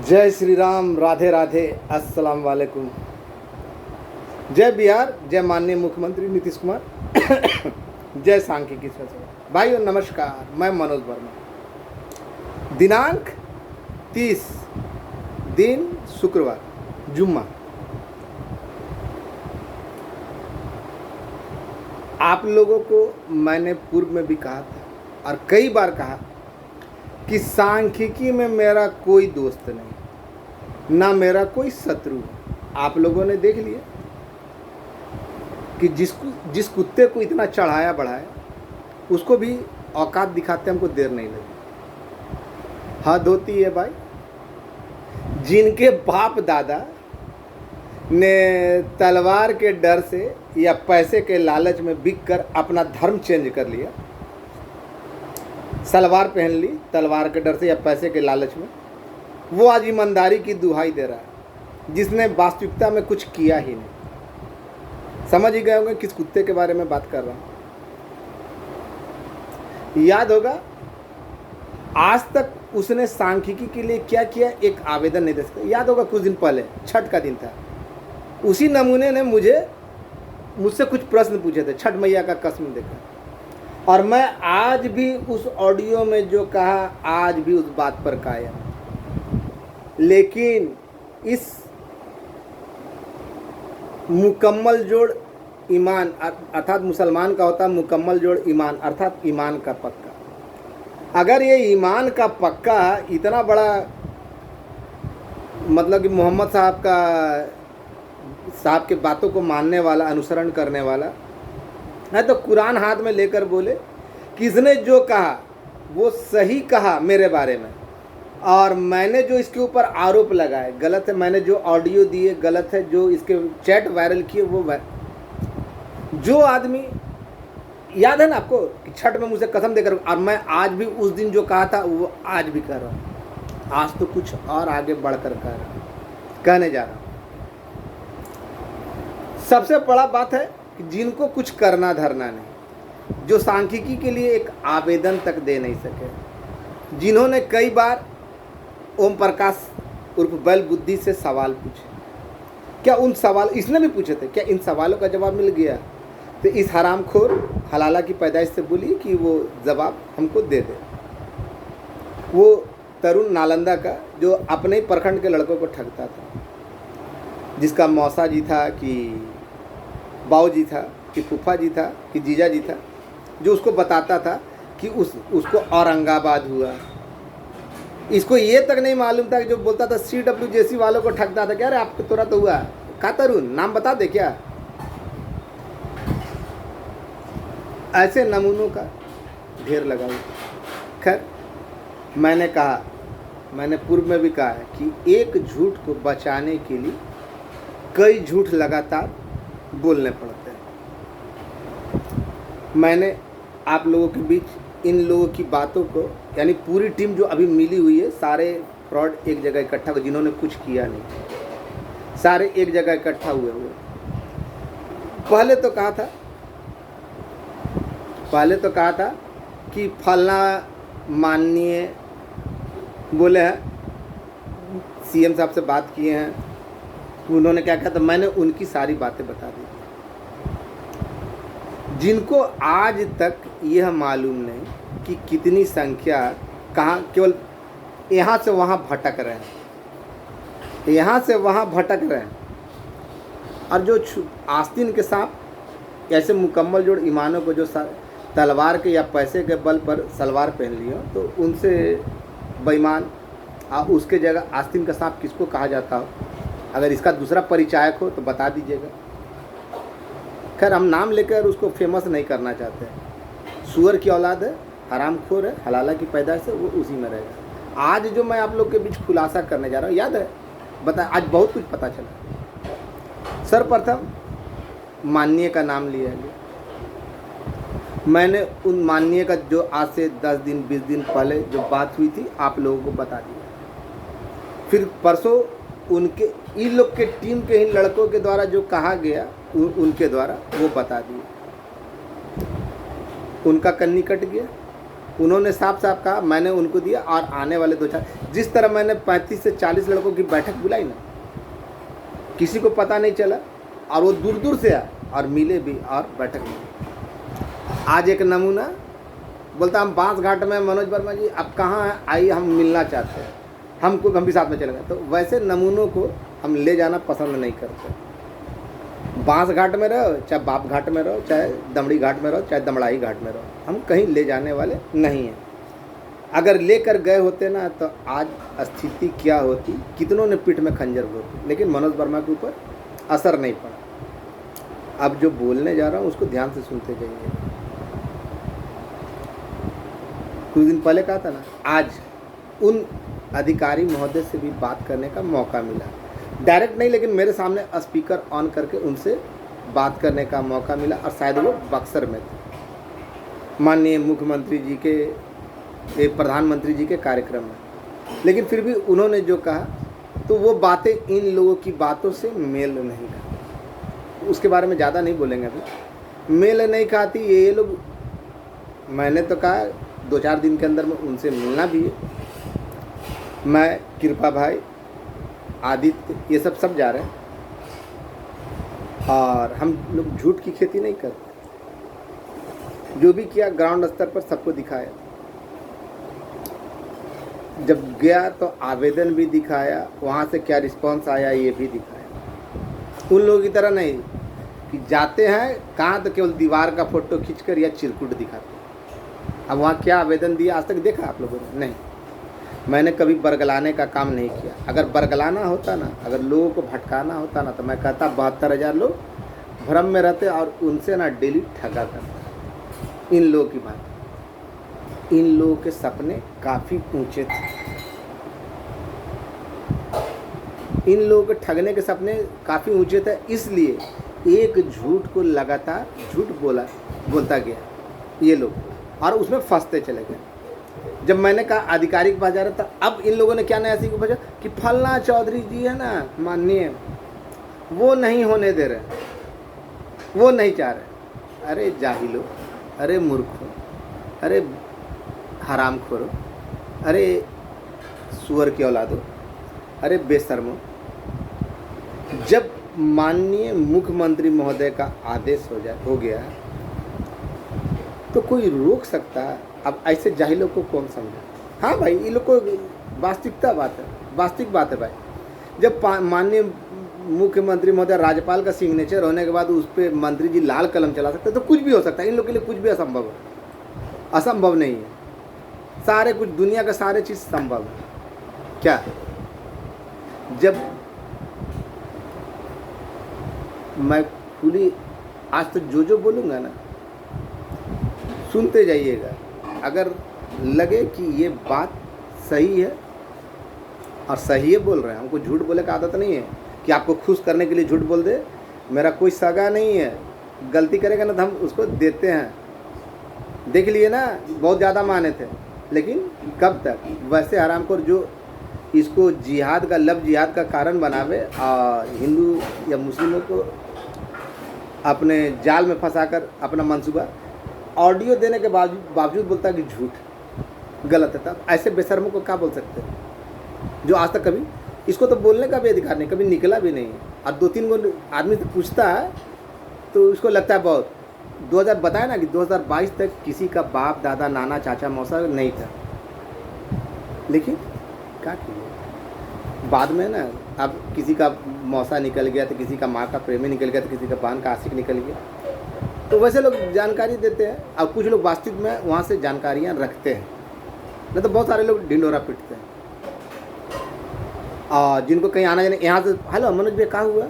जय श्री राम, राधे राधे, अस्सलाम वालेकुम। जय बिहार, जय माननीय मुख्यमंत्री नीतीश कुमार, जय सांख्यिकी सचिव। भाइयों नमस्कार, मैं मनोज वर्मा। दिनांक 30 दिन शुक्रवार, जुम्मा। आप लोगों को मैंने पूर्व में भी कहा था और कई बार कहा कि सांख्यिकी में मेरा कोई दोस्त नहीं, ना मेरा कोई शत्रु। आप लोगों ने देख लिया कि जिस कुत्ते को इतना चढ़ाया बढ़ाया, उसको भी औकात दिखाते हमको देर नहीं लगी। हद होती है भाई। जिनके बाप दादा ने तलवार के डर से या पैसे के लालच में बिक कर अपना धर्म चेंज कर लिया, सलवार पहन ली तलवार के डर से या पैसे के लालच में, वो आज ईमानदारी की दुहाई दे रहा है, जिसने वास्तविकता में कुछ किया ही नहीं। समझ ही गए होंगे किस कुत्ते के बारे में बात कर रहा हूँ। याद होगा आज तक उसने सांख्यिकी के लिए क्या किया, एक आवेदन नहीं दे सकता। याद होगा कुछ दिन पहले छठ का दिन था, उसी नमूने ने मुझसे कुछ प्रश्न पूछे थे छठ मैया का कसम देकर, और मैं आज भी उस ऑडियो में जो कहा आज भी उस बात पर कायम। लेकिन इस मुकम्मल जोड़ ईमान, अर्थात मुसलमान का होता मुकम्मल जोड़ ईमान, अर्थात ईमान का पक्का। अगर ये ईमान का पक्का इतना बड़ा, मतलब कि मोहम्मद साहब के बातों को मानने वाला, अनुसरण करने वाला है, तो कुरान हाथ में लेकर बोले किसने जो कहा वो सही कहा मेरे बारे में, और मैंने जो इसके ऊपर आरोप लगाए गलत है, मैंने जो ऑडियो दिए गलत है, जो इसके चैट वायरल किए वो जो आदमी, याद है ना आपको कि छठ में मुझे कसम देकर, और मैं आज भी उस दिन जो कहा था वो आज भी कर रहा हूँ। आज तो कुछ और आगे बढ़कर कहने जा रहा हूँ। सबसे बड़ा बात है कि जिनको कुछ करना धरना नहीं, जो सांख्यिकी के लिए एक आवेदन तक दे नहीं सके, जिन्होंने कई बार ओम प्रकाश उर्फ बैल बुद्धि से सवाल पूछे, क्या उन सवाल इसने भी पूछे थे, क्या इन सवालों का जवाब मिल गया? तो इस हरामखोर हलाला की पैदाइश से बोली कि वो जवाब हमको दे दे। वो तरुण नालंदा का जो अपने ही प्रखंड के लड़कों को ठगता था, जिसका मौसा जी था कि बाऊ जी था कि फूफा जी था कि जीजा जी था, जो उसको बताता था कि उसको औरंगाबाद हुआ। इसको ये तक नहीं मालूम था कि जो बोलता था CWJC वालों को ठगता था, क्या अरे आपको तोरा तो हुआ का तरुण, नाम बता दे क्या। ऐसे नमूनों का ढेर लगा हुआ। खैर, मैंने पूर्व में भी कहा है कि एक झूठ को बचाने के लिए कई झूठ लगातार बोलने पड़ते हैं। मैंने आप लोगों के बीच इन लोगों की बातों को, यानी पूरी टीम जो अभी मिली हुई है, सारे फ्रॉड एक जगह इकट्ठा हुए, जिन्होंने कुछ किया नहीं, सारे एक जगह इकट्ठा हुए। पहले तो कहा था कि फलना माननीय बोले हैं, CM साहब से बात किए हैं, उन्होंने क्या कहा था, मैंने उनकी सारी बातें बता दी। जिनको आज तक यह मालूम नहीं कि कितनी संख्या कहाँ, केवल यहाँ से वहाँ भटक रहे हैं, यहाँ से वहाँ भटक रहे हैं। और जो आस्तीन के सांप ऐसे मुकम्मल जोड़ ईमानों को जो तलवार के या पैसे के बल पर सलवार पहन लियो, तो उनसे बेईमान उसके जगह आस्तीन का सांप किसको कहा जाता हो, अगर इसका दूसरा परिचायक हो तो बता दीजिएगा। खैर, हम नाम लेकर उसको फेमस नहीं करना चाहते। सुअर की औलाद है, हरामखोर है, हलाला की पैदाइश से, वो उसी में रहेगा। आज जो मैं आप लोग के बीच खुलासा करने जा रहा हूँ, याद है बता, आज बहुत कुछ पता चला। सर्वप्रथम माननीय का नाम लिया गया। मैंने उन माननीय का जो आज से 10 दिन 20 दिन पहले जो बात हुई थी आप लोगों को बता दिया। फिर परसों उनके इन लोग के टीम के इन लड़कों के द्वारा जो कहा गया उनके द्वारा वो बता दिया। उनका कन्नी कट गया, उन्होंने साफ साफ कहा, मैंने उनको दिया, और आने वाले 2-4 जिस तरह मैंने 35 से 40 लड़कों की बैठक बुलाई ना, किसी को पता नहीं चला, और वो दूर दूर से आए और मिले भी और बैठक में। आज एक नमूना बोलता, हम बांस घाट में, मनोज वर्मा जी आप कहाँ हैं, आइए हम मिलना चाहते हैं, हम भी साथ में चले गए। तो वैसे नमूनों को हम ले जाना पसंद नहीं करते। बांस घाट में रहो, चाहे बाप घाट में रहो, चाहे दमड़ी घाट में रहो, चाहे दमड़ाई घाट में रहो, हम कहीं ले जाने वाले नहीं हैं। अगर लेकर गए होते ना तो आज स्थिति क्या होती, कितनों ने पीठ में खंजर होती, लेकिन मनोज वर्मा के ऊपर असर नहीं पड़ा। अब जो बोलने जा रहा हूँ उसको ध्यान से सुनते जाइए। कुछ दिन पहले कहा था ना, आज उन अधिकारी महोदय से भी बात करने का मौका मिला, डायरेक्ट नहीं लेकिन मेरे सामने स्पीकर ऑन करके उनसे बात करने का मौका मिला, और शायद वो बक्सर में थे, माननीय मुख्यमंत्री जी के, प्रधानमंत्री जी के कार्यक्रम में। लेकिन फिर भी उन्होंने जो कहा तो वो बातें इन लोगों की बातों से मेल नहीं खाती। उसके बारे में ज़्यादा नहीं बोलेंगे, अभी मेल नहीं खाती ये लोग। मैंने तो कहा 2-4 दिन के अंदर में उनसे मिलना भी है। मैं, कृपा भाई, आदित्य, ये सब जा रहे हैं, और हम लोग झूठ की खेती नहीं करते। जो भी किया ग्राउंड स्तर पर सबको दिखाया। जब गया तो आवेदन भी दिखाया, वहाँ से क्या रिस्पांस आया ये भी दिखाया। उन लोगों की तरह नहीं कि जाते हैं कहाँ तो केवल दीवार का फोटो खींचकर या चिरकुट दिखाते। अब वहाँ क्या आवेदन दिया आज तक देखा आप लोगों ने? नहीं। मैंने कभी बरगलाने का काम नहीं किया। अगर बरगलाना होता ना, अगर लोगों को भटकाना होता ना, तो मैं कहता 72,000 लोग भ्रम में रहते और उनसे ना डेली ठगा करता। इन लोगों की बात, इन लोगों के सपने काफ़ी ऊंचे थे। इन लोगों के ठगने के सपने काफ़ी ऊंचे थे, इसलिए एक झूठ को लगातार झूठ बोलता गया ये लोग, और उसमें फंसते चले गए। जब मैंने कहा अधिकारी के पास जा रहा था, अब इन लोगों ने क्या नया सीख बचा कि फलना चौधरी जी है ना माननीय, वो नहीं होने दे रहे, वो नहीं चाह रहे। अरे जाहिलो, अरे मूर्खो, अरे हरामखोरो, अरे सुअर की औलादो, अरे बेशर्मो। जब माननीय मुख्यमंत्री महोदय का आदेश हो गया तो कोई रोक सकता है? अब ऐसे जाहिलों को कौन समझा? हाँ भाई, ये लोग को वास्तविक बात है भाई। जब माननीय मुख्यमंत्री महोदय, राज्यपाल का सिग्नेचर होने के बाद उस पर मंत्री जी लाल कलम चला सकते, तो कुछ भी हो सकता है। इन लोग के लिए कुछ भी असंभव नहीं है। सारे कुछ दुनिया का सारे चीज़ संभव है। क्या जब मैं पूरी आज तो जो बोलूँगा ना, सुनते जाइएगा। अगर लगे कि ये बात सही है, और सही है बोल रहे हैं, हमको झूठ बोले का आदत नहीं है कि आपको खुश करने के लिए झूठ बोल दे। मेरा कोई सगा नहीं है, गलती करेगा ना तो हम उसको देते हैं। देख लिए ना, बहुत ज़्यादा माने थे, लेकिन कब तक? वैसे हरामखोर जो इसको जिहाद का लफ्ज़ जिहाद का कारण बनावे और हिंदू या मुस्लिमों को अपने जाल में फंसाकर अपना मंसूबा ऑडियो देने के बावजूद बोलता है कि झूठ गलत है। तब ऐसे बेशर्मों को क्या बोल सकते हैं, जो आज तक कभी इसको तो बोलने का भी अधिकार नहीं, कभी निकला भी नहीं है। और 2-3 गो आदमी से पूछता है तो उसको लगता है बहुत। 2000 बताया ना कि 2022 तक किसी का बाप दादा नाना चाचा मौसा नहीं था, लेकिन क्या किया बाद में ना, अब किसी का मौसा निकल गया तो किसी का माँ का प्रेमी निकल गया तो किसी का बहन का आशिक निकल गया। तो वैसे लोग जानकारी देते हैं, और कुछ लोग वास्तविक में वहाँ से जानकारियाँ रखते हैं, नहीं तो बहुत सारे लोग ढिंडोरा पीटते हैं। और जिनको कहीं आना जाने, यहाँ से हेलो मनोज भैया कहाँ हुआ,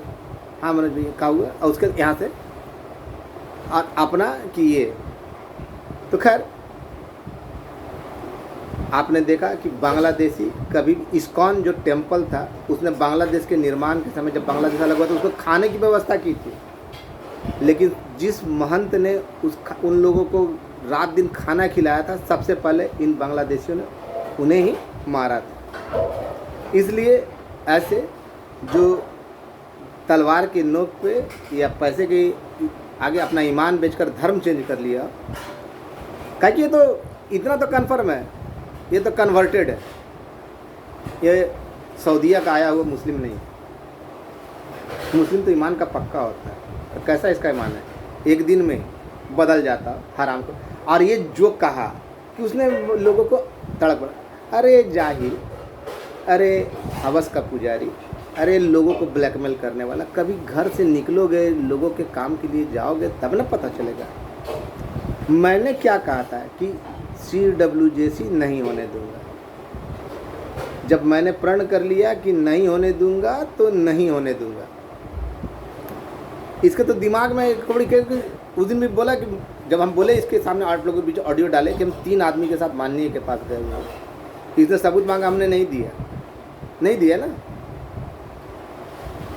हाँ मनोज भैया कहाँ हुआ, और उसके यहाँ से और अपना कि ये। तो खैर आपने देखा कि बांग्लादेशी कभी इस्कॉन जो टेम्पल था, उसने बांग्लादेश के निर्माण के समय जब बांग्लादेश अलग हुआ तो उसको खाने की व्यवस्था की थी, लेकिन जिस महंत ने उन लोगों को रात दिन खाना खिलाया था, सबसे पहले इन बांग्लादेशियों ने उन्हें ही मारा था। इसलिए ऐसे जो तलवार की नोक पे या पैसे के आगे अपना ईमान बेचकर धर्म चेंज कर लिया, क्या कि ये तो इतना तो कन्फर्म है, ये तो कन्वर्टेड है, ये सऊदीया का आया हुआ मुस्लिम नहीं। मुस्लिम तो ईमान का पक्का होता है। तो कैसा इसका ईमान है, एक दिन में बदल जाता हराम को। और ये जो कहा कि उसने लोगों को तड़क पड़ा, अरे जाहिल, अरे हवस का पुजारी, अरे लोगों को ब्लैकमेल करने वाला, कभी घर से निकलोगे, लोगों के काम के लिए जाओगे तब ना पता चलेगा। मैंने क्या कहा था कि CWJC नहीं होने दूंगा। जब मैंने प्रण कर लिया कि नहीं होने दूंगा तो नहीं होने दूंगा। इसके तो दिमाग में उस दिन भी बोला कि जब हम बोले इसके सामने 8 लोगों के बीच ऑडियो डाले कि हम 3 आदमी के साथ माननीय के पास गए हुए, इसने सबूत मांगा, हमने नहीं दिया ना।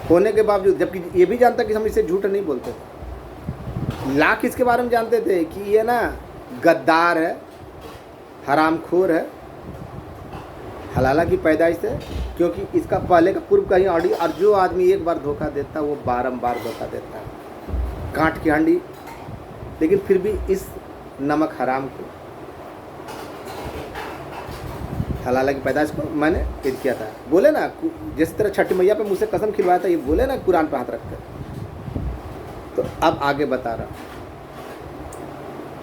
होने के बावजूद, जबकि ये भी जानता कि हम इससे झूठ नहीं बोलते थे, लाख इसके बारे में जानते थे कि ये ना गद्दार है, हरामखोर है, हलाला की पैदाइश है, क्योंकि इसका पहले का पूर्व कहीं ऑडियो। और जो आदमी एक बार धोखा देता वो बारंबार धोखा देता है, कांट की हांडी। लेकिन फिर भी इस नमक हराम को, हलाला की पैदाइश को मैंने ईद किया था। बोले ना, जिस तरह छठी मैया पे मुझसे कसम खिलवाया था, ये बोले ना कुरान पे हाथ रखकर। तो अब आगे बता रहा हूँ।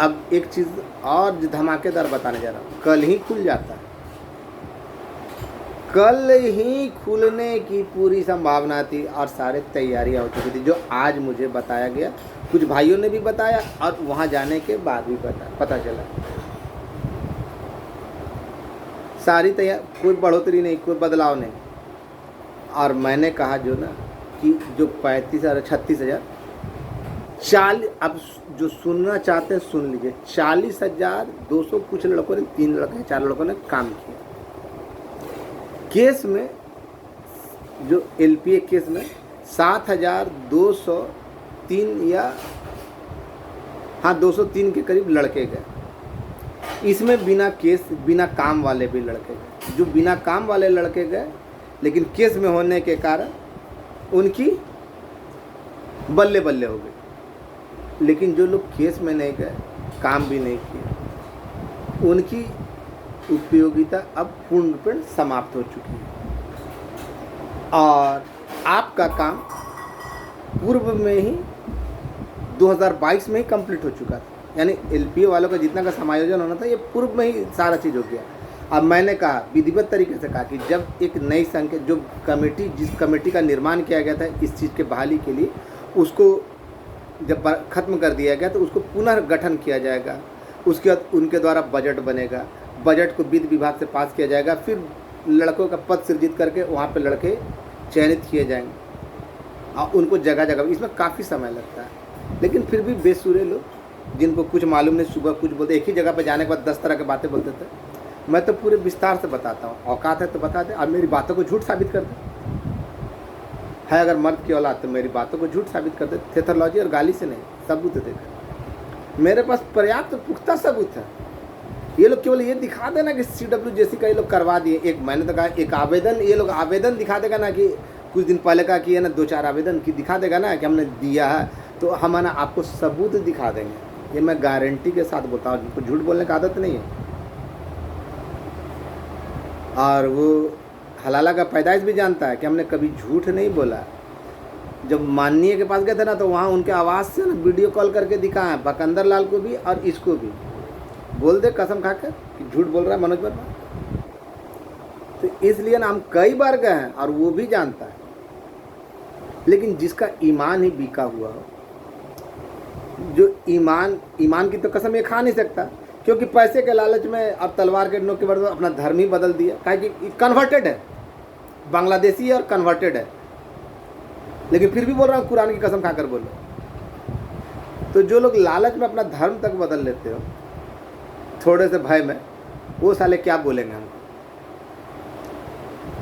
अब एक चीज़ और धमाकेदार बताने जा रहा हूँ। कल ही खुल जाता है, कल ही खुलने की पूरी संभावना थी और सारे तैयारियां हो चुकी थी, जो आज मुझे बताया गया। कुछ भाइयों ने भी बताया और वहां जाने के बाद भी पता चला। सारी तैयार, कोई बढ़ोतरी नहीं, कोई बदलाव नहीं। और मैंने कहा जो ना कि जो 35,000 36,000 40, अब जो सुनना चाहते हैं सुन लीजिए, 40,200 कुछ लड़कों ने, 3 लड़के 4 लड़कों ने काम किया। केस में, जो LPA केस में 7,203 या 203 के करीब लड़के गए। इसमें बिना केस, बिना काम वाले भी लड़के गए। जो बिना काम वाले लड़के गए, लेकिन केस में होने के कारण उनकी बल्ले बल्ले हो गई। लेकिन जो लोग केस में नहीं गए, काम भी नहीं किए, उनकी उपयोगिता अब पूर्णतः समाप्त हो चुकी है। और आपका काम पूर्व में ही 2022 में ही कंप्लीट हो चुका था। यानी LPA वालों का जितना का समायोजन होना था, ये पूर्व में ही सारा चीज़ हो गया। अब मैंने कहा, विधिवत तरीके से कहा कि जब एक नई संख्या, जो कमेटी, जिस कमेटी का निर्माण किया गया था इस चीज़ के बहाली के लिए, उसको जब ख़त्म कर दिया गया तो उसको पुनर्गठन किया जाएगा। उसके बाद उनके द्वारा बजट बनेगा, बजट को वित्त विभाग से पास किया जाएगा, फिर लड़कों का पद सृजित करके वहाँ पे लड़के चयनित किए जाएंगे और उनको जगह जगह, इसमें काफ़ी समय लगता है। लेकिन फिर भी बेसुरे लोग, जिनको कुछ मालूम नहीं, सुबह कुछ बोलते, एक ही जगह पे जाने के बाद 10 तरह की बातें बोलते थे। मैं तो पूरे विस्तार से बताता हूँ, औकात है तो बता दे, और मेरी बातों को झूठ साबित कर दे। है अगर मर्द की औलाद तो मेरी बातों को झूठ साबित कर दे, थेथोलॉजी और गाली से नहीं, सबूत देकर। मेरे पास पर्याप्त पुख्ता सबूत है। ये लोग केवल ये दिखा देना कि CWJC का ये लोग करवा दिए। एक, मैंने तो कहा एक आवेदन, ये लोग आवेदन दिखा देगा ना, कि कुछ दिन पहले का कि है ना 2-4 आवेदन की दिखा देगा ना कि हमने दिया है, तो हम ना आपको सबूत दिखा देंगे। ये मैं गारंटी के साथ बोलता हूँ, जिनको झूठ बोलने की आदत नहीं है। और वो हलाला का पैदाइश भी जानता है कि हमने कभी झूठ नहीं बोला। जब माननीय के पास गए थे ना, तो वहाँ उनके आवाज़ से ना वीडियो कॉल करके दिखाया, बकंदर लाल को भी और इसको भी। बोल दे कसम खाकर कि झूठ बोल रहा है मनोज वर्मा। तो इसलिए ना हम कई बार गए हैं और वो भी जानता है। लेकिन जिसका ईमान ही बिका हुआ हो, जो ईमान की तो कसम ये खा नहीं सकता, क्योंकि पैसे के लालच में अब तलवार के नोक के बरसात अपना धर्म ही बदल दिया। काहे कि कन्वर्टेड है, बांग्लादेशी है और कन्वर्टेड है। लेकिन फिर भी बोल रहा हूँ, कुरान की कसम खाकर बोलो। तो जो लोग लालच में अपना धर्म तक बदल लेते हो थोड़े से भय में, वो साले क्या बोलेंगे हमको।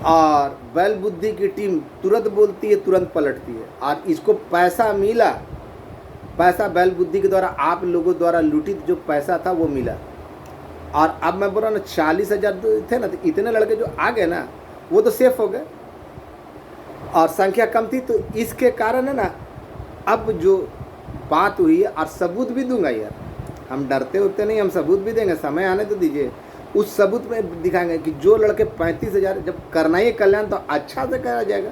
और बैल बुद्धि की टीम तुरंत बोलती है, तुरंत पलटती है। और इसको पैसा मिला, पैसा बैल बुद्धि के द्वारा, आप लोगों द्वारा लूटित जो पैसा था वो मिला। और अब मैं बोल रहा हूँ ना, 40,000 थे ना, तो इतने लड़के जो आ गए ना, वो तो सेफ हो गए और संख्या कम थी। तो इसके कारण है ना, अब जो बात हुई है, और सबूत भी दूंगा यार, हम डरते होते नहीं, हम सबूत भी देंगे, समय आने तो दीजिए। उस सबूत में दिखाएंगे कि जो लड़के 35,000 जब करना ही कल्याण तो अच्छा से करा जाएगा।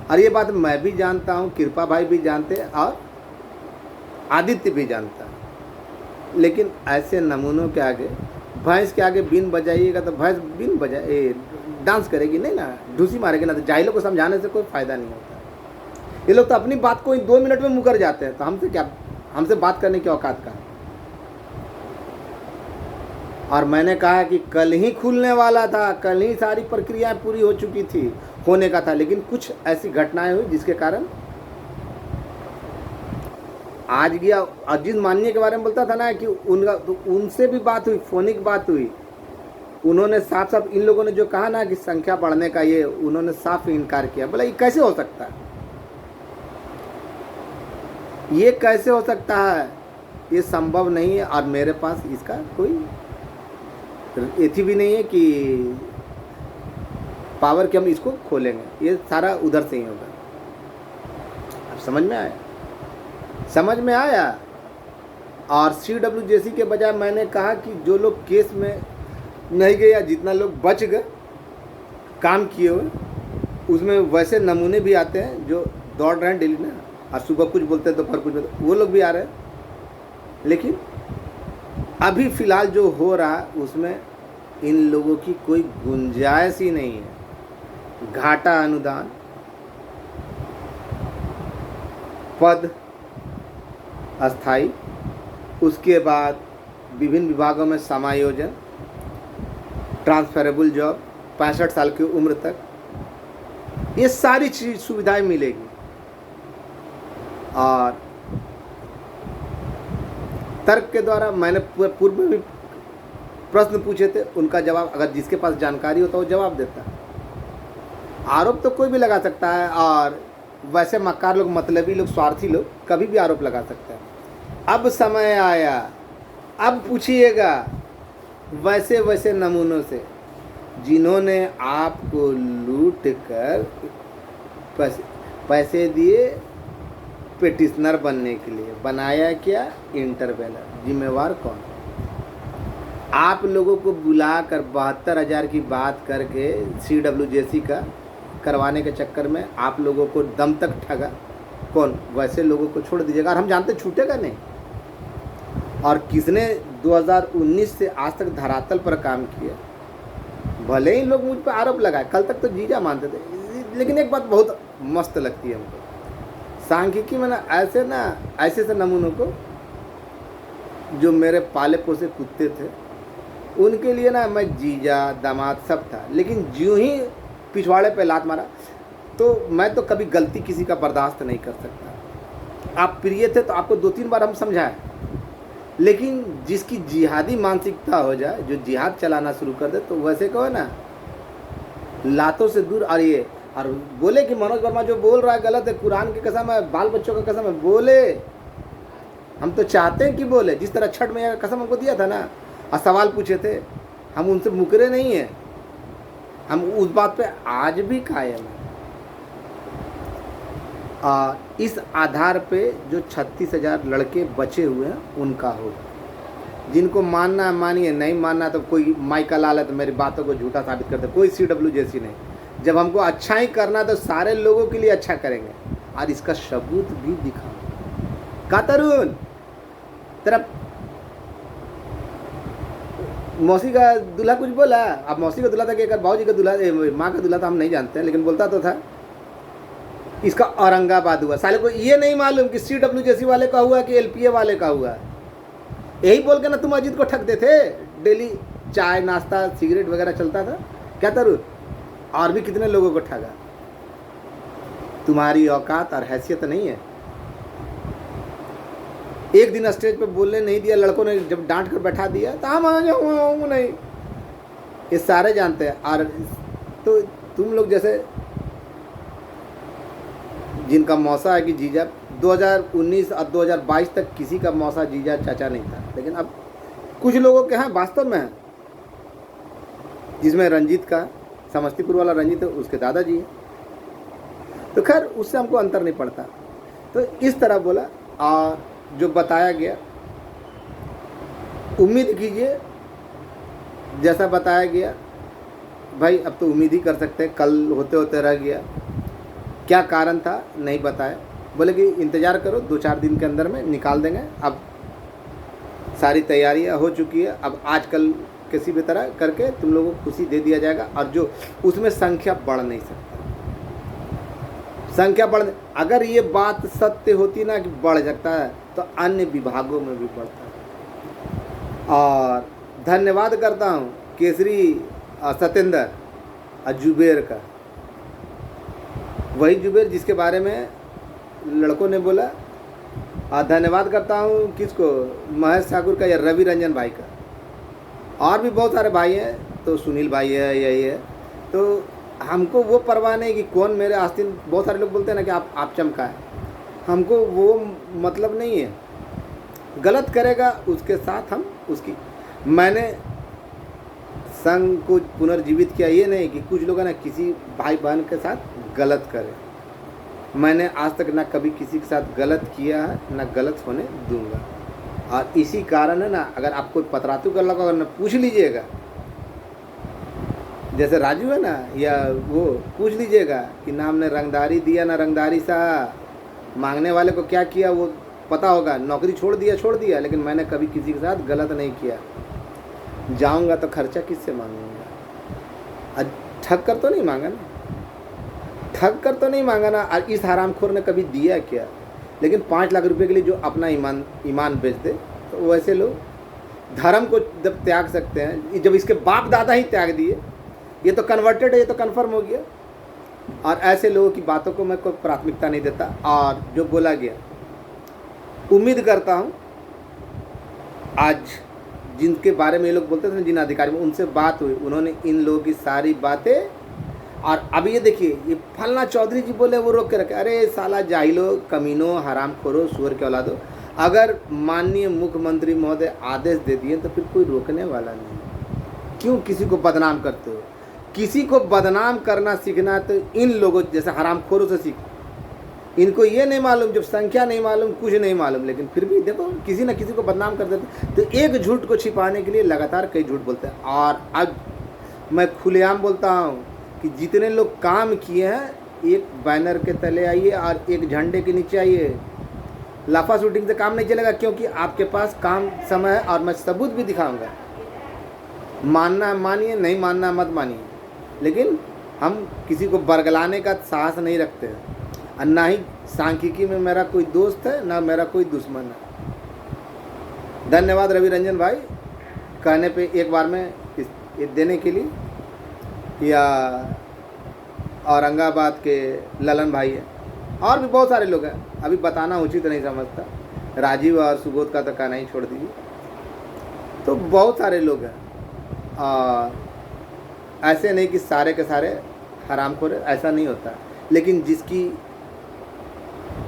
और ये बात मैं भी जानता हूँ, कृपा भाई भी जानते हैं और आदित्य भी जानता है। लेकिन ऐसे नमूनों के आगे, भैंस के आगे बीन बजाइएगा तो भैंस बीन बजाए डांस करेगी नहीं ना, ढूसी मारेगी ना। तो जाहिलों को समझाने से कोई फ़ायदा नहीं होता। ये लोग तो अपनी बात को 2 मिनट में मुकर जाते हैं, तो हमसे क्या, हमसे बात करने की औकात का। और मैंने कहा कि कल ही खुलने वाला था, कल ही सारी प्रक्रियाएं पूरी हो चुकी थी, होने का था, लेकिन कुछ ऐसी घटनाएं हुई जिसके कारण आज गया। अजीत माननीय के बारे में बोलता था ना कि उनका तो उनसे भी बात हुई, फोनिक बात हुई। उन्होंने साफ साफ इन लोगों ने जो कहा ना कि संख्या बढ़ने का, ये उन्होंने साफ इनकार किया। बोला ये कैसे हो सकता है, ये कैसे हो सकता है, ये संभव नहीं है। और मेरे पास इसका कोई एथी भी नहीं है कि पावर कि हम इसको खोलेंगे, ये सारा उधर से ही होगा। अब समझ में आया, समझ में आया। और CWJC के बजाय मैंने कहा कि जो लोग केस में नहीं गए या जितना लोग बच गए काम किए हुए, उसमें वैसे नमूने भी आते हैं जो दौड़ रहे हैं डेली ना, और सुबह कुछ बोलते हैं दोपहर कुछ बोलते हैं, वो लोग भी आ रहे हैं। लेकिन अभी फ़िलहाल जो हो रहा है उसमें इन लोगों की कोई गुंजाइश ही नहीं है। घाटा अनुदान, पद अस्थाई, उसके बाद विभिन्न विभागों में समायोजन, ट्रांसफरेबल जॉब, 65 साल की उम्र तक, ये सारी चीज सुविधाएं मिलेगी। और तर्क के द्वारा मैंने पूर्व में भी प्रश्न पूछे थे, उनका जवाब अगर जिसके पास जानकारी होता है वो जवाब देता। आरोप तो कोई भी लगा सकता है, और वैसे मक्कार लोग, मतलबी लोग, स्वार्थी लोग कभी भी आरोप लगा सकते हैं। अब समय आया, अब पूछिएगा वैसे वैसे नमूनों से जिन्होंने आपको लूट कर पैसे दिए पेटिशनर बनने के लिए। बनाया क्या? इंटरवेलर। जिम्मेवार कौन? आप लोगों को बुलाकर 72,000 की बात करके CWJC का करवाने के चक्कर में आप लोगों को दम तक ठगा कौन? वैसे लोगों को छोड़ दीजिएगा। और हम जानते छूटेगा नहीं। और किसने 2019 से आज तक धरातल पर काम किया, भले ही लोग मुझ पर आरोप लगाए, कल तक तो जीजा मानते थे। लेकिन एक बात बहुत मस्त लगती है हमको, सांख्यिकी में ना ऐसे से नमूनों को, जो मेरे पाले पोसे कुत्ते थे उनके लिए ना मैं जीजा दामाद सब था। लेकिन ज्यों ही पिछवाड़े पे लात मारा तो मैं तो कभी गलती किसी का बर्दाश्त नहीं कर सकता। आप प्रिय थे तो आपको 2-3 बार हम समझाए, लेकिन जिसकी जिहादी मानसिकता हो जाए, जो जिहाद चलाना शुरू कर दे, तो वैसे कहो ना लातों से दूर। और बोले कि मनोज वर्मा जो बोल रहा है गलत है, कुरान की कसम है, बाल बच्चों का कसम है, बोले। हम तो चाहते हैं कि बोले, जिस तरह छठ में कसम हमको दिया था ना, और सवाल पूछे थे, हम उनसे मुकरे नहीं हैं, हम उस बात पे आज भी कायम हैं। इस आधार पे जो 36,000 लड़के बचे हुए हैं उनका होगा। जिनको मानना है मानिए, नहीं मानना तो कोई माइका लाल है तो मेरी बातों को झूठा साबित करते। कोई CWJC नहीं। जब हमको अच्छा ही करना तो सारे लोगों के लिए अच्छा करेंगे, और इसका सबूत भी दिखाओ। का तरुण तेरा मौसी का दूल्हा कुछ बोला? अब मौसी का दूल्हा था कि एक भाजी का दूल्हा, माँ का दूल्हा था, हम नहीं जानते हैं, लेकिन बोलता तो था इसका औरंगाबाद हुआ। साले को ये नहीं मालूम कि CWJC वाले का हुआ कि LPA वाले का हुआ। यही बोल के ना तुम अजीत को ठगते थे। डेली चाय नाश्ता सिगरेट वगैरह चलता था। क्या तरुण? और भी कितने लोगों को ठगा। तुम्हारी औकात और हैसियत नहीं है। एक दिन स्टेज पे बोलने नहीं दिया, लड़कों ने जब डांट कर बैठा दिया तो हम आ जाऊँ नहीं, ये सारे जानते हैं। और तो तुम लोग जैसे जिनका मौसा है कि जीजा, 2019 और 2022 तक किसी का मौसा जीजा चाचा नहीं था, लेकिन अब कुछ लोगों के यहाँ वास्तव में है, जिसमें रंजीत का, समस्तीपुर वाला रंजीत है, उसके दादाजी है। तो खैर उससे हमको अंतर नहीं पड़ता। तो इस तरह बोला। और जो बताया गया उम्मीद कीजिए, जैसा बताया गया भाई, अब तो उम्मीद ही कर सकते हैं, कल होते होते रह गया, क्या कारण था नहीं बताया। बोले कि इंतज़ार करो, 2-4 दिन के अंदर में निकाल देंगे। अब सारी तैयारियां हो चुकी है, अब आजकल किसी भी तरह करके तुम लोगों को खुशी दे दिया जाएगा। और जो उसमें संख्या बढ़ नहीं सकता, संख्या बढ़, अगर ये बात सत्य होती ना कि बढ़ सकता है, तो अन्य विभागों में भी बढ़ता है। और धन्यवाद करता हूँ केसरी सत्येंद्र जुबेर का, वही जुबेर जिसके बारे में लड़कों ने बोला। और धन्यवाद करता हूँ किसको, महेश ठाकुर का या रवि रंजन भाई का। और भी बहुत सारे भाई हैं, तो सुनील भाई है, यही है। तो हमको वो परवाह नहीं कि कौन मेरे आस्तीन, बहुत सारे लोग बोलते हैं ना कि आप चमका है, हमको वो मतलब नहीं है। गलत करेगा उसके साथ हम उसकी, मैंने संघ को पुनर्जीवित किया, ये नहीं कि कुछ लोग ना किसी भाई बहन के साथ गलत करें। मैंने आज तक ना कभी किसी के साथ गलत किया है, ना गलत होने दूंगा। और इसी कारण है ना, अगर आपको पतरातू कर लगा, अगर पूछ लीजिएगा, जैसे राजू है ना, या वो पूछ लीजिएगा कि नाम ने रंगदारी दिया ना रंगदारी सा, मांगने वाले को क्या किया वो पता होगा। नौकरी छोड़ दिया, लेकिन मैंने कभी किसी के साथ गलत नहीं किया। जाऊंगा तो खर्चा किससे मांगूंगा? ठग कर तो नहीं मांगा ना, ठग कर तो नहीं मांगा ना। और इस हरामखोर ने कभी दिया क्या? लेकिन 5 लाख रुपए के लिए जो अपना ईमान बेच दे, तो वैसे लोग धर्म को जब त्याग सकते हैं, जब इसके बाप दादा ही त्याग दिए, ये तो कन्वर्टेड है, ये तो कन्फर्म हो गया। और ऐसे लोगों की बातों को मैं कोई प्राथमिकता नहीं देता। और जो बोला गया, उम्मीद करता हूँ आज जिनके बारे में ये लोग बोलते थे, जिन अधिकारी में उनसे बात हुई, उन्होंने इन लोगों की सारी बातें, और अब ये देखिए, ये फलना चौधरी जी बोले, वो रोक के रखे। अरे साला जाहिलो, कमीनो, हरामखोरो, सुअर के औलादो, अगर माननीय मुख्यमंत्री महोदय आदेश दे दिए तो फिर कोई रोकने वाला नहीं। क्यों किसी को बदनाम करते हो? किसी को बदनाम करना सीखना तो इन लोगों जैसे हरामखोरों से सीखो। इनको ये नहीं मालूम, जब संख्या नहीं मालूम, कुछ नहीं मालूम, लेकिन फिर भी देखो किसी न किसी को बदनाम कर देते। तो एक झूठ को छिपाने के लिए लगातार कई झूठ बोलते हैं। और अब मैं खुलेआम बोलता हूँ कि जितने लोग काम किए हैं, एक बैनर के तले आइए और एक झंडे के नीचे आइए। लाफा शूटिंग से काम नहीं चलेगा, क्योंकि आपके पास काम समय है और मैं सबूत भी दिखाऊंगा। मानना मानिए, नहीं मानना मत मानिए, लेकिन हम किसी को बरगलाने का साहस नहीं रखते हैं। और ना ही सांख्यिकी में मेरा कोई दोस्त है, ना मेरा कोई दुश्मन है। धन्यवाद रवि रंजन भाई, कहने पे एक बार में इस देने के लिए। या औरंगाबाद के ललन भाई है, और भी बहुत सारे लोग हैं, अभी बताना उचित नहीं समझता। राजीव और सुबोध का तो कहना ही छोड़ दीजिए। तो बहुत सारे लोग हैं, और ऐसे नहीं कि सारे के सारे हरामखोर, ऐसा नहीं होता। लेकिन जिसकी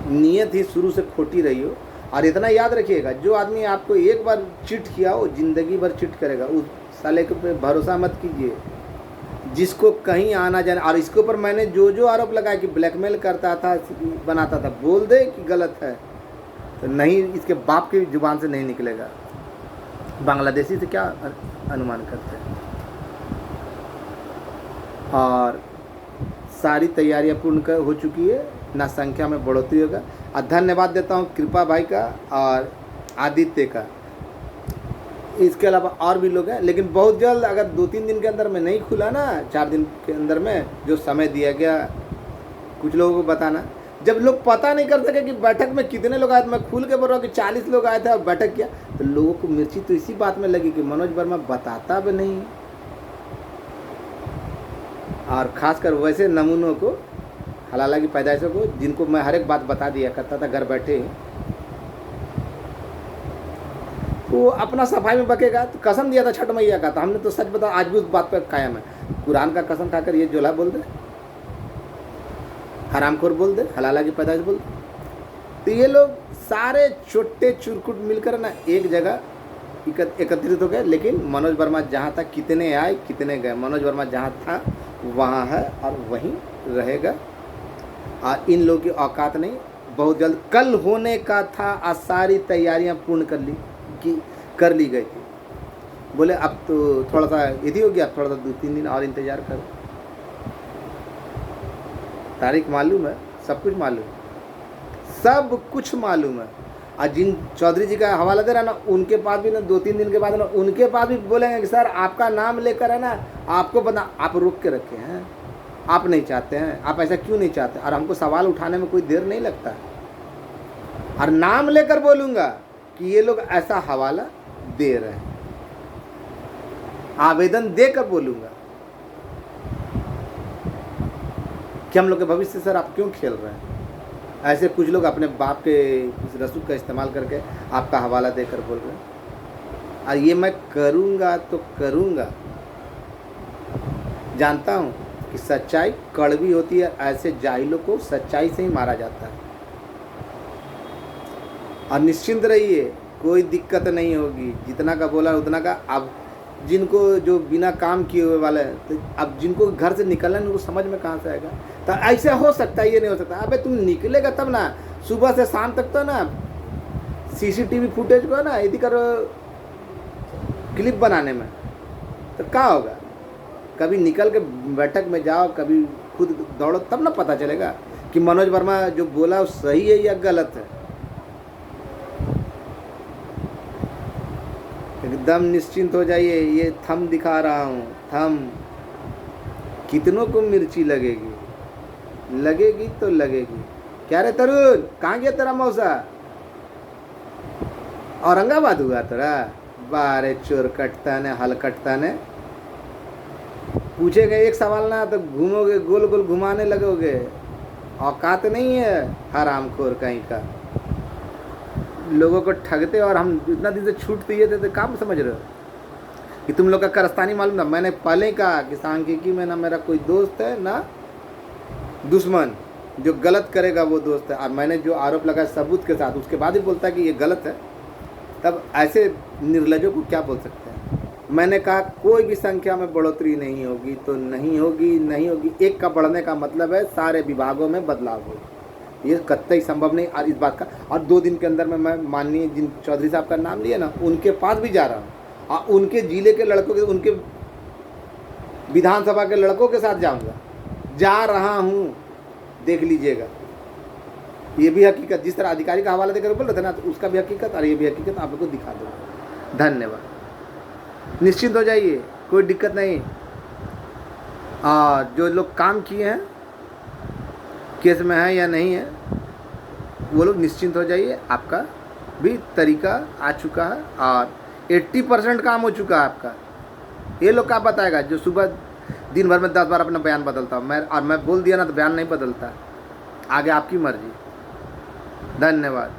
नीयत ही शुरू से खोटी रही हो, और इतना याद रखिएगा, जो आदमी आपको एक बार चिट किया हो, ज़िंदगी भर चिट करेगा। उस साले के पे भरोसा मत कीजिए, जिसको कहीं आना जाना। और इसके ऊपर मैंने जो जो आरोप लगाया कि ब्लैकमेल करता था, बनाता था, बोल दे कि गलत है तो नहीं, इसके बाप की जुबान से नहीं निकलेगा। बांग्लादेशी से क्या अनुमान करते हैं? और सारी तैयारियां पूर्ण हो चुकी है, ना संख्या में बढ़ोतरी होगा। और धन्यवाद देता हूं कृपा भाई का और आदित्य का। इसके अलावा और भी लोग हैं, लेकिन बहुत जल्द, अगर 2-3 दिन के अंदर में नहीं खुला ना, 4 दिन के अंदर में जो समय दिया गया कुछ लोगों को बताना। जब लोग पता नहीं कर सके कि बैठक में कितने लोग आए थे, मैं खुल के बोल रहा हूँ कि 40 लोग आए थे और बैठक किया, तो लोगों को मिर्ची तो इसी बात में लगी कि मनोज वर्मा बताता भी नहीं। और ख़ासकर वैसे नमूनों को, हलाला की पैदाइशों को, जिनको मैं हर एक बात बता दिया करता था घर बैठे, तो वो अपना सफाई में बकेगा। तो कसम दिया था छठ मैया का, तो हमने तो सच बता, आज भी उस बात पर कायम है। कुरान का कसम खाकर ये जोला बोल दे, हरामखोर बोल दे, हलाला की पैदाइश बोल दे। तो ये लोग सारे छोटे चुरकुट मिलकर ना एक जगह एकत्रित हो गए। लेकिन मनोज वर्मा जहाँ था, कितने आए कितने गए, मनोज वर्मा जहाँ था वहाँ है और वहीं रहेगा। और इन लोगों की औकात नहीं। बहुत जल्द कल होने का था, आज सारी तैयारियां पूर्ण कर ली गई थी। बोले अब तो थोड़ा सा यदि हो गया, थोड़ा सा 2-3 दिन और इंतज़ार करो। तारीख मालूम है, सब कुछ मालूम है, सब कुछ मालूम है। और जिन चौधरी जी का हवाला दे रहा है ना, उनके पास भी ना 2-3 दिन के बाद ना उनके पास भी बोलेंगे कि सर आपका नाम लेकर है ना, आपको बता, आप रोक के रखे हैं, आप नहीं चाहते हैं, आप ऐसा क्यों नहीं चाहते। और हमको सवाल उठाने में कोई देर नहीं लगता है, और नाम लेकर बोलूँगा कि ये लोग ऐसा हवाला दे रहे हैं, आवेदन देकर बोलूँगा कि हम लोग के भविष्य सर आप क्यों खेल रहे हैं। ऐसे कुछ लोग अपने बाप के रसूल का इस्तेमाल करके आपका हवाला देकर बोल रहे हैं, और ये मैं करूँगा तो करूँगा। जानता हूँ कि सच्चाई कड़वी होती है, ऐसे जाहिलों को सच्चाई से ही मारा जाता है। और निश्चिंत रहिए, कोई दिक्कत नहीं होगी, जितना का बोला उतना का। अब जिनको जो बिना काम किए हुए वाले हैं, तो अब जिनको घर से निकलना नहीं, उनको समझ में कहाँ से आएगा। तो ऐसे हो सकता है, ये नहीं हो सकता। अबे तुम निकलेगा तब ना, सुबह से शाम तक तो ना सीसीटीवी फुटेज को ना यदि करो क्लिप बनाने में, तो क्या होगा। कभी निकल के बैठक में जाओ, कभी खुद दौड़ो, तब ना पता चलेगा कि मनोज वर्मा जो बोला वो सही है या गलत है। एकदम निश्चिंत हो जाइए। ये थम दिखा रहा हूँ, थम। कितनों को मिर्ची लगेगी, लगेगी तो लगेगी। क्या रे तरुण, कहाँ गया तेरा मौसा? औरंगाबाद हुआ तेरा? बारे चोर कटता ने, हल कटता ने। पूछेगा एक सवाल ना तो घूमोगे, गोल गोल घुमाने लगोगे। औकात नहीं है हरामखोर कहीं का। लोगों को ठगते, और हम इतना दिन से छूट दिए थे, तो काम समझ रहे हो कि तुम लोग का कारस्तानी मालूम था। मैंने पहले ही कहा कि सांख्यिकी में ना मेरा कोई दोस्त है ना दुश्मन, जो गलत करेगा वो दोस्त है। और मैंने जो आरोप लगाया सबूत के साथ, उसके बाद ही बोलता है कि ये गलत है, तब ऐसे निर्लजों को क्या बोल सकते हैं। मैंने कहा कोई भी संख्या में बढ़ोतरी नहीं होगी तो नहीं होगी, नहीं होगी। एक का बढ़ने का मतलब है सारे विभागों में बदलाव होगा, ये कतई संभव नहीं। और इस बात का, और 2 दिन के अंदर में मैं माननीय जिन चौधरी साहब का नाम लिया ना, उनके पास भी जा रहा हूँ, और उनके जिले के लड़कों के, उनके विधानसभा के लड़कों के साथ जाऊँगा, जा रहा हूँ, देख लीजिएगा। ये भी हकीकत, जिस तरह अधिकारी का हवाला देकर बोल रहे थे ना, तो उसका भी हकीकत और ये भी हकीकत आप लोग को दिखा दूँगा। धन्यवाद। निश्चिंत हो जाइए, कोई दिक्कत नहीं। और जो लोग काम किए हैं, केस में है या नहीं है, वो लोग निश्चिंत हो जाइए। आपका भी तरीका आ चुका है, और 80% काम हो चुका है आपका। ये लोग क्या बताएगा जो सुबह दिन भर में 10 बार अपना बयान बदलता हूँ मैं, और मैं बोल दिया ना तो बयान नहीं बदलता। आगे आपकी मर्जी। धन्यवाद।